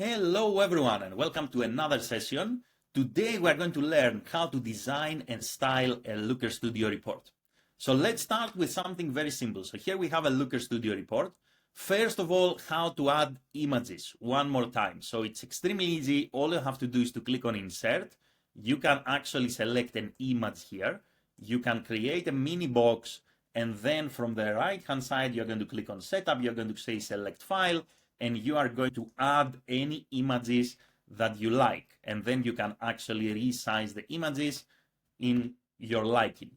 Hello everyone and welcome to another session. Today we are going to learn how to design and style a Looker Studio report. So let's start with something very simple. So here we have a Looker Studio report. First of all, how to add images one more time. So it's extremely easy. All you have to do is to click on Insert. You can actually select an image here. You can create a mini box, and then from the right hand side you're going to click on Setup. You're going to say Select File, and you are going to add any images that you like. And then you can actually resize the images in your liking.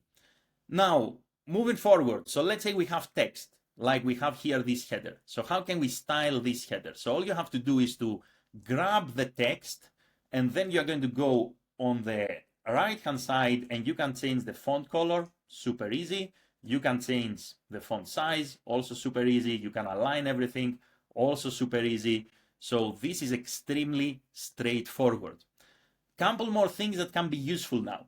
Now, moving forward, so let's say we have text, like we have here this header. So how can we style this header? So all you have to do is to grab the text, and then you're going to go on the right hand side and you can change the font color, super easy. You can change the font size, also super easy. You can align everything, also super easy. So this is extremely straightforward. Couple more things that can be useful now.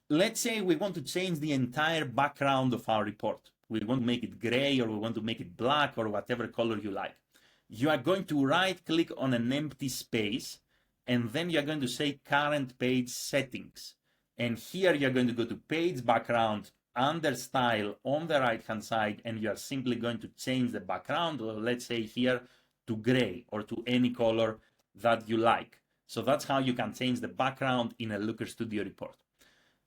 Let's say we want to change the entire background of our report. We want to make it gray, or we want to make it black, or whatever color you like. You are going to right click on an empty space, and then you're going to say current page settings. And here you're going to go to page background, under style on the right hand side, and you are simply going to change the background, or let's say here to gray or to any color that you like. So that's how you can change the background in a Looker Studio report.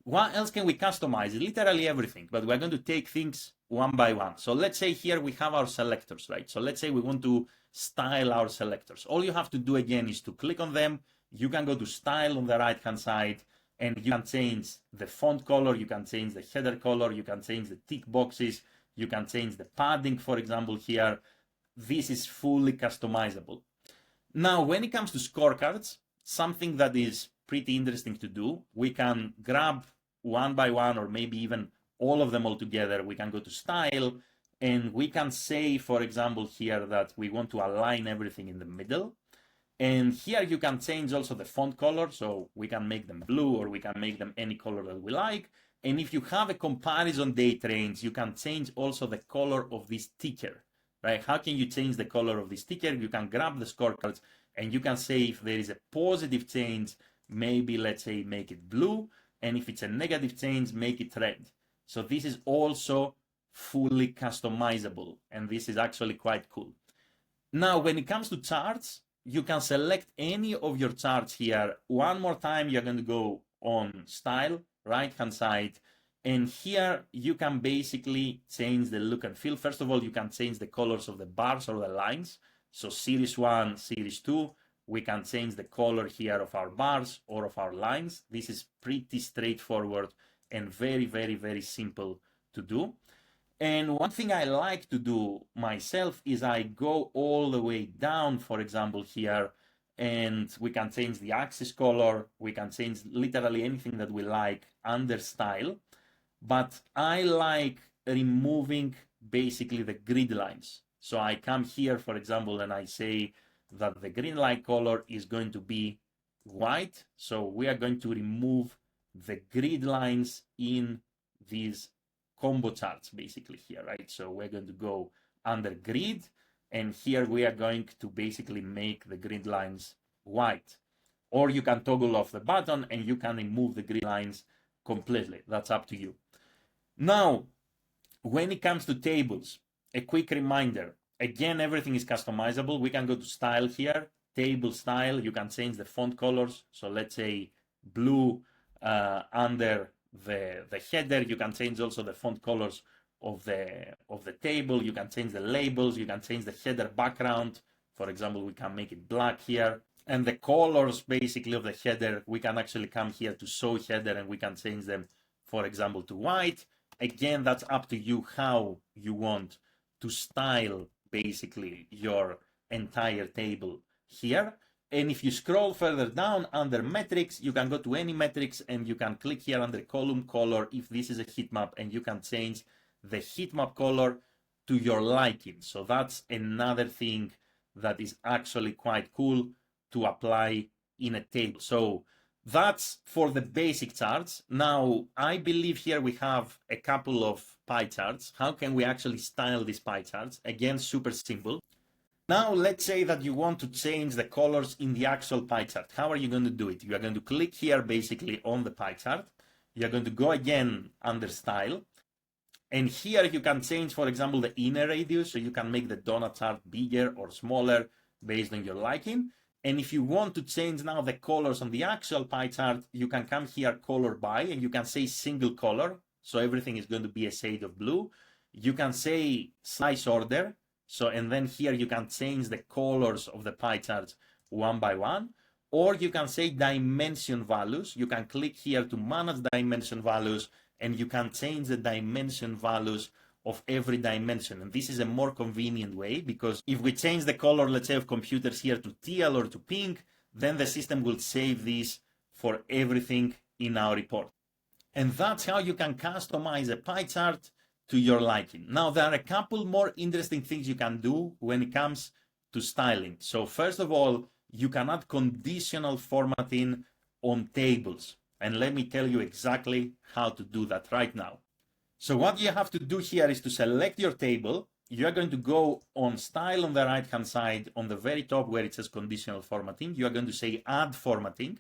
What else can we customize? Literally everything, but we're going to take things one by one. So let's say here we have our selectors, right? So let's say we want to style our selectors. All you have to do again is to click on them. You can go to style on the right hand side, and you can change the font color, you can change the header color, you can change the tick boxes, you can change the padding, for example, here. This is fully customizable. Now, when it comes to scorecards, something that is pretty interesting to do, we can grab one by one, or maybe even all of them all together. We can go to style, and we can say, for example, here that we want to align everything in the middle. And here you can change also the font color, so we can make them blue, or we can make them any color that we like. And if you have a comparison date range, you can change also the color of this ticker, right? How can you change the color of this ticker? You can grab the scorecards, and you can say if there is a positive change, maybe let's say make it blue, and if it's a negative change, make it red. So this is also fully customizable, and this is actually quite cool. Now, when it comes to charts, you can select any of your charts here. One more time, you're going to go on style, right hand side, and here you can basically change the look and feel. First of all, you can change the colors of the bars or the lines. So series 1, series 2, we can change the color here of our bars or of our lines. This is pretty straightforward and very, very, very simple to do. And one thing I like to do myself is I go all the way down, for example, here, and we can change the axis color. We can change literally anything that we like under style. But I like removing basically the grid lines. So I come here, for example, and I say that the green line color is going to be white. So we are going to remove the grid lines in these combo charts basically here, right? So we're going to go under grid, and here we are going to basically make the grid lines white. Or you can toggle off the button and you can remove the grid lines completely. That's up to you. Now, when it comes to tables, a quick reminder. Again, everything is customizable. We can go to style here, table style. You can change the font colors. So let's say blue under the header. You can change also the font colors of the table. You can change the labels. You can change the header background. For example, we can make it black here. And the colors basically of the header, we can actually come here to show header, and we can change them, for example, to white. Again, that's up to you how you want to style basically your entire table here. And if you scroll further down under metrics, you can go to any metrics and you can click here under column color if this is a heat map, and you can change the heat map color to your liking. So that's another thing that is actually quite cool to apply in a table. So that's for the basic charts. Now, I believe here we have a couple of pie charts. How can we actually style these pie charts? Again, super simple. Now, let's say that you want to change the colors in the actual pie chart. How are you going to do it? You are going to click here basically on the pie chart. You're going to go again under style. And here you can change, for example, the inner radius. So you can make the donut chart bigger or smaller based on your liking. And if you want to change now the colors on the actual pie chart, you can come here color by and you can say single color. So everything is going to be a shade of blue. You can say slice order. So, and then here you can change the colors of the pie charts one by one, or you can say dimension values. You can click here to manage dimension values and you can change the dimension values of every dimension. And this is a more convenient way because if we change the color, let's say of computers here to teal or to pink, then the system will save this for everything in our report. And that's how you can customize a pie chart to your liking. Now, there are a couple more interesting things you can do when it comes to styling. So first of all, you can add conditional formatting on tables. And let me tell you exactly how to do that right now. So what you have to do here is to select your table. You're going to go on style on the right-hand side, on the very top where it says conditional formatting. You are going to say add formatting.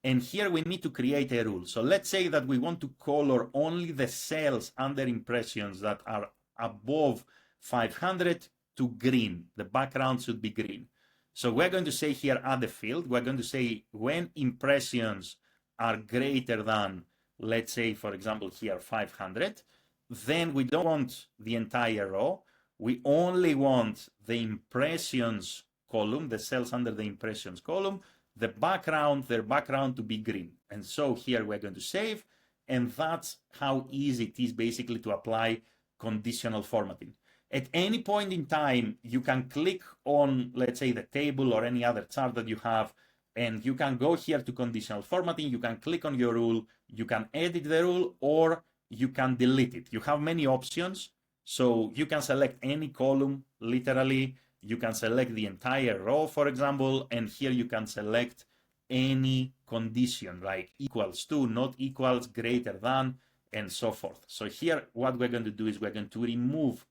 And here we need to create a rule. So let's say that we want to color only the cells under impressions that are above 500 to green. The background should be green. So we're going to say here, add a field. We're going to say when impressions are greater than, let's say, for example, here 500, then we don't want the entire row. We only want the impressions column, the cells under the impressions column, their background to be green. And so here we're going to save, and that's how easy it is basically to apply conditional formatting. At any point in time, you can click on, let's say, the table or any other chart that you have, and you can go here to conditional formatting, you can click on your rule, you can edit the rule, or you can delete it. You have many options, so you can select any column, literally. You can select the entire row, for example, and here you can select any condition like equals to, not equals, greater than, and so forth. So here, what we're going to do is we're going to remove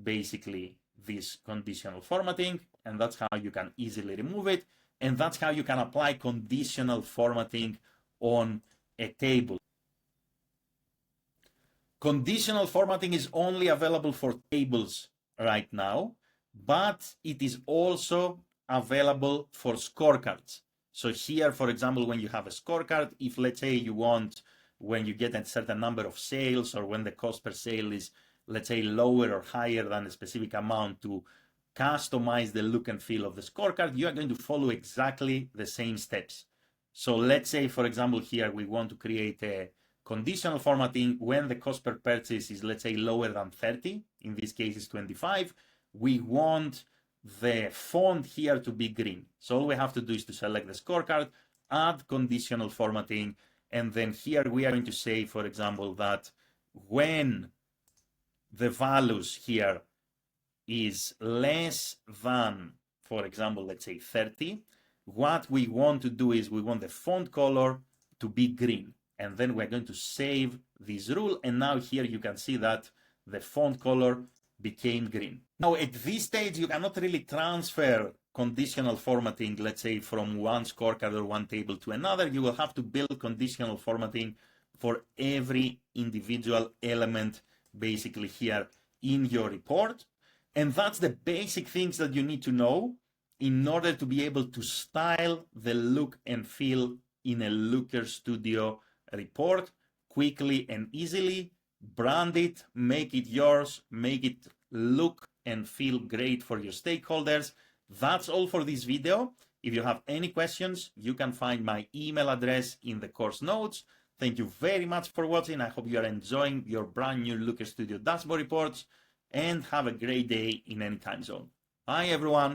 basically this conditional formatting, and that's how you can easily remove it. And that's how you can apply conditional formatting on a table. Conditional formatting is only available for tables right now, but it is also available for scorecards. So here, for example, when you have a scorecard, if let's say you want, when you get a certain number of sales or when the cost per sale is, let's say, lower or higher than a specific amount, to customize the look and feel of the scorecard, you are going to follow exactly the same steps. So let's say, for example, here we want to create a conditional formatting when the cost per purchase is, let's say, lower than 30, in this case is 25, we want the font here to be green. So all we have to do is to select the scorecard, add conditional formatting, and then here we are going to say, for example, that when the values here is less than, for example, let's say 30, what we want to do is we want the font color to be green. And then we're going to save this rule. And now here you can see that the font color became green. Now at this stage, you cannot really transfer conditional formatting, let's say from one scorecard or one table to another. You will have to build conditional formatting for every individual element basically here in your report. And that's the basic things that you need to know in order to be able to style the look and feel in a Looker Studio report quickly and easily. Brand it, make it yours, make it look and feel great for your stakeholders. That's all for this video. If you have any questions, you can find my email address in the course notes. Thank you very much for watching. I hope you are enjoying your brand new Looker Studio dashboard reports, and have a great day in any time zone. Bye everyone.